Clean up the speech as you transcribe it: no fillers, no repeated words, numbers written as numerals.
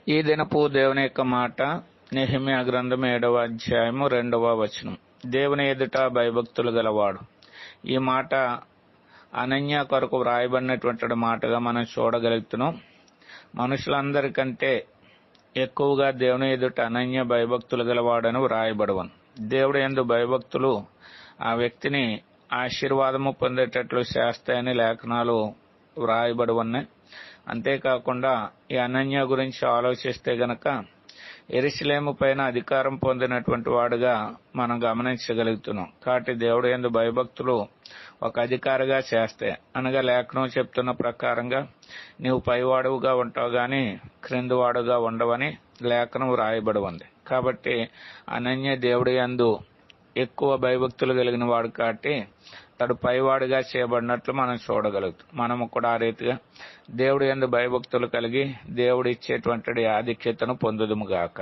ఈ దినపు దేవుని యొక్క మాట నెహెమ్యా గ్రంథం 7వ అధ్యాయము 2వ వచనం. దేవుని ఎదుట భయభక్తులు గలవాడు. ఈ మాట అనన్య కొరకు వ్రాయబడినటువంటి మాటగా మనం చూడగలుగుతున్నాం. మనుషులందరికంటే ఎక్కువగా దేవుని ఎదుట అనన్య భయభక్తులు గలవాడని వ్రాయబడవను. దేవుడు యందు భయభక్తులు ఆ వ్యక్తిని ఆశీర్వాదము పొందేటట్లు చేస్తాయని లేఖనాలు వ్రాయబడవన్నాయి. అంతేకాకుండా ఈ అనన్య గురించి ఆలోచిస్తే గనక యెరూషలేము పైన అధికారం పొందినటువంటి వాడుగా మనం గమనించగలుగుతున్నాం. కాబట్టి దేవుడు యందు భయభక్తులు ఒక అధికారిగా చేస్తాయి. అనగా లేఖనం చెప్తున్న ప్రకారంగా నీవు పైవాడుగా ఉంటావు గాని క్రిందివాడుగా ఉండవని లేఖనం రాయబడి ఉంది. కాబట్టి అనన్య దేవుడి యందు ఎక్కువ భయభక్తులు కలిగిన వాడు కాబట్టి తడు పైవాడిగా చేయబడినట్లు మనం చూడగలుగుతాం. మనము కూడా ఆ రీతిగా దేవుడి యందు భయభక్తులు కలిగి దేవుడు ఇచ్చేటువంటి ఆధిక్యతను పొందుదుముగాక.